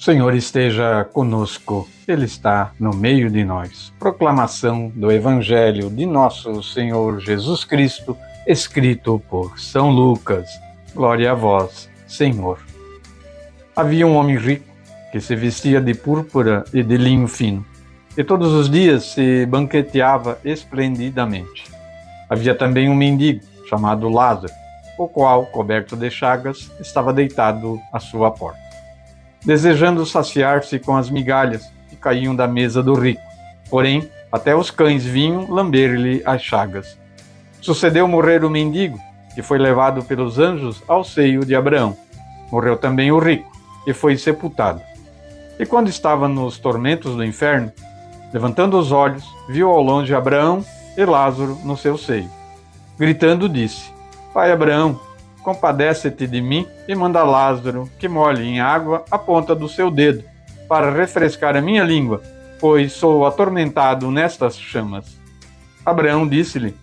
O Senhor esteja conosco, Ele está no meio de nós. Proclamação do Evangelho de nosso Senhor Jesus Cristo, escrito por São Lucas. Glória a vós, Senhor. Havia um homem rico que se vestia de púrpura e de linho fino, e todos os dias se banqueteava esplendidamente. Havia também um mendigo chamado Lázaro, o qual, coberto de chagas, estava deitado à sua porta, desejando saciar-se com as migalhas que caíam da mesa do rico. Porém, até os cães vinham lamber-lhe as chagas. Sucedeu morrer o mendigo, que foi levado pelos anjos ao seio de Abraão. Morreu também o rico, e foi sepultado. E quando estava nos tormentos do inferno, levantando os olhos, viu ao longe Abraão e Lázaro no seu seio. Gritando, disse: Pai Abraão, compadece-te de mim e manda Lázaro que molhe em água a ponta do seu dedo, para refrescar a minha língua, pois sou atormentado nestas chamas. Abraão disse-lhe: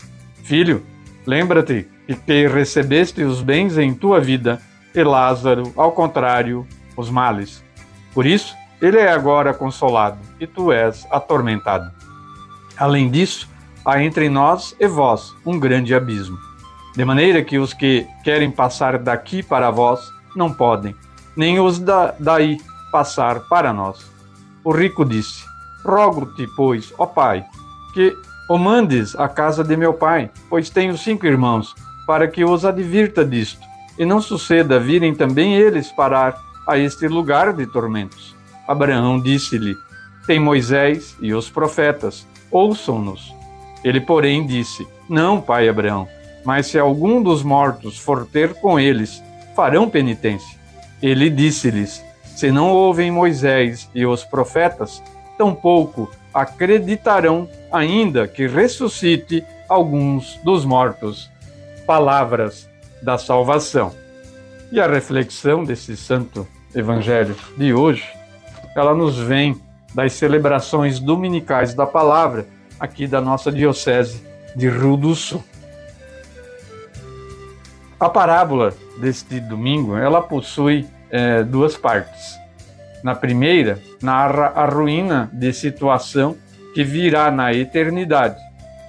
Filho, lembra-te que recebeste os bens em tua vida, e Lázaro, ao contrário, os males. Por isso, ele é agora consolado, e tu és atormentado. Além disso, há entre nós e vós um grande abismo, de maneira que os que querem passar daqui para vós não podem, nem os daí passar para nós. O rico disse: Rogo-te, pois, ó pai, que o mandes à casa de meu pai, pois tenho 5 irmãos, para que os advirta disto, e não suceda virem também eles parar a este lugar de tormentos. Abraão disse-lhe: Tem Moisés e os profetas, ouçam-nos. Ele, porém, disse: Não, pai Abraão, mas se algum dos mortos for ter com eles, farão penitência. Ele disse-lhes: Se não ouvem Moisés e os profetas, tampouco acreditarão, ainda que ressuscite alguns dos mortos. Palavras da salvação. E a reflexão desse santo evangelho de hoje, ela nos vem das celebrações dominicais da palavra, aqui da nossa diocese de Rio do Sul. A parábola deste domingo, ela possui 2 partes. Na primeira, narra a ruína de situação que virá na eternidade,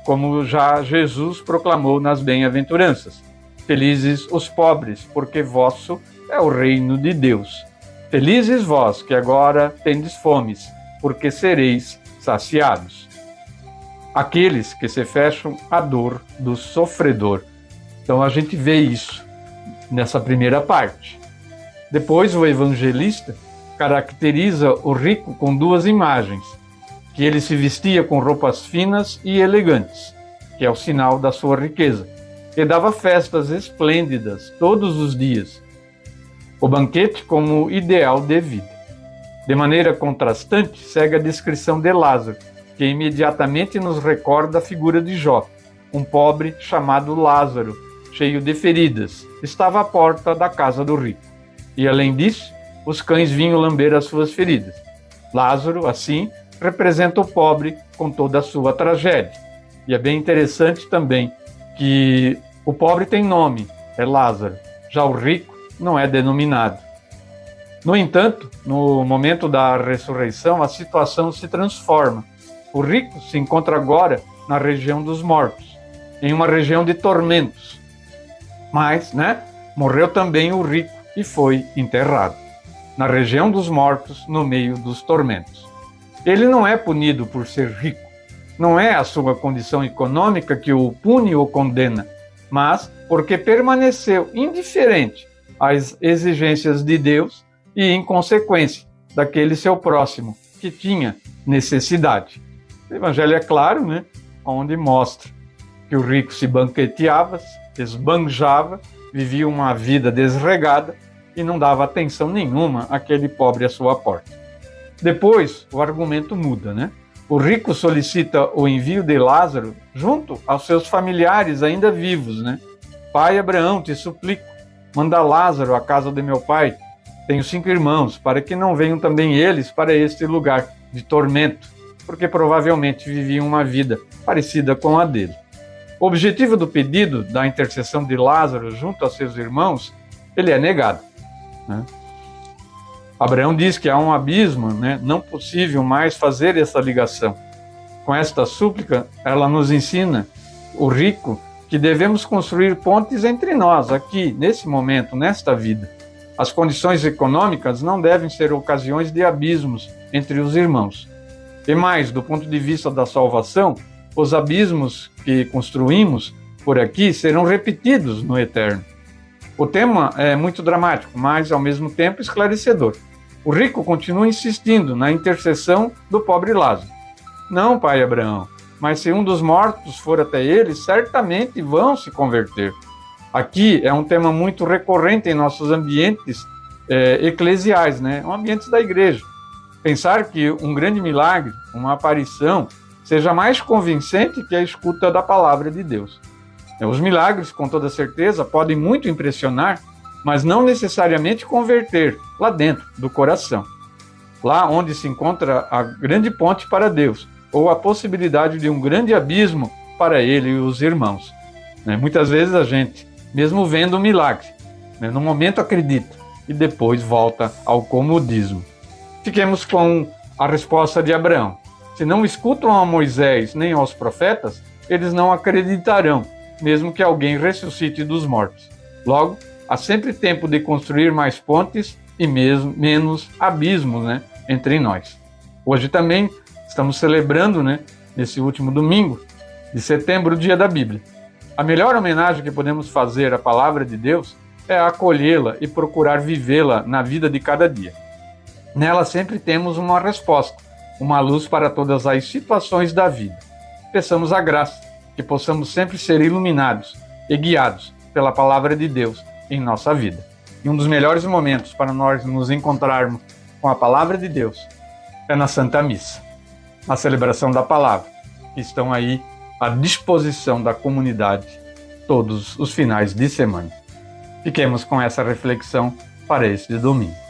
como já Jesus proclamou nas bem-aventuranças. Felizes os pobres, porque vosso é o reino de Deus. Felizes vós, que agora tendes fomes, porque sereis saciados. Aqueles que se fecham à dor do sofredor. Então a gente vê isso nessa primeira parte. Depois o evangelista caracteriza o rico com 2 imagens, que ele se vestia com roupas finas e elegantes, que é o sinal da sua riqueza, e dava festas esplêndidas todos os dias. O banquete como ideal de vida. De maneira contrastante, segue a descrição de Lázaro, que imediatamente nos recorda a figura de Jó, um pobre chamado Lázaro, cheio de feridas, estava à porta da casa do rico. E além disso, os cães vinham lamber as suas feridas. Lázaro, assim, representa o pobre com toda a sua tragédia. E é bem interessante também que o pobre tem nome, é Lázaro, já o rico não é denominado. No entanto, no momento da ressurreição, a situação se transforma. O rico se encontra agora na região dos mortos, em uma região de tormentos. Mas, morreu também o rico e foi enterrado, na região dos mortos, no meio dos tormentos. Ele não é punido por ser rico, não é a sua condição econômica que o pune ou condena, mas porque permaneceu indiferente às exigências de Deus e, em consequência, daquele seu próximo que tinha necessidade. O Evangelho é claro, onde mostra que o rico se banqueteava, esbanjava, vivia uma vida desregada e não dava atenção nenhuma àquele pobre à sua porta. Depois, o argumento muda, O rico solicita o envio de Lázaro junto aos seus familiares ainda vivos, Pai Abraão, te suplico, manda Lázaro à casa de meu pai. Tenho 5 irmãos, para que não venham também eles para este lugar de tormento, porque provavelmente viviam uma vida parecida com a dele. O objetivo do pedido da intercessão de Lázaro junto a seus irmãos, ele é negado. Abraão diz que há um abismo, né, não possível mais fazer essa ligação. Com esta súplica, ela nos ensina, o rico, que devemos construir pontes entre nós, aqui, nesse momento, nesta vida. As condições econômicas não devem ser ocasiões de abismos entre os irmãos. E mais, do ponto de vista da salvação, os abismos que construímos por aqui serão repetidos no eterno. O tema é muito dramático, mas ao mesmo tempo esclarecedor. O rico continua insistindo na intercessão do pobre Lázaro. Não, pai Abraão, mas se um dos mortos for até ele, certamente vão se converter. Aqui é um tema muito recorrente em nossos ambientes eclesiais, né? Ambientes da igreja. Pensar que um grande milagre, uma aparição, seja mais convincente que a escuta da palavra de Deus. Os milagres, com toda certeza, podem muito impressionar, mas não necessariamente converter lá dentro do coração. Lá onde se encontra a grande ponte para Deus, ou a possibilidade de um grande abismo para ele e os irmãos. Muitas vezes a gente, mesmo vendo o milagre, no momento acredita e depois volta ao comodismo. Fiquemos com a resposta de Abraão. Se não escutam a Moisés nem aos profetas, eles não acreditarão, mesmo que alguém ressuscite dos mortos. Logo, há sempre tempo de construir mais pontes e menos abismos, entre nós. Hoje também estamos celebrando, nesse último domingo de setembro, o Dia da Bíblia. A melhor homenagem que podemos fazer à palavra de Deus é acolhê-la e procurar vivê-la na vida de cada dia. Nela sempre temos uma resposta, uma luz para todas as situações da vida. Peçamos a graça que possamos sempre ser iluminados e guiados pela palavra de Deus em nossa vida. E um dos melhores momentos para nós nos encontrarmos com a palavra de Deus é na Santa Missa, na celebração da palavra, que estão aí à disposição da comunidade todos os finais de semana. Fiquemos com essa reflexão para este domingo.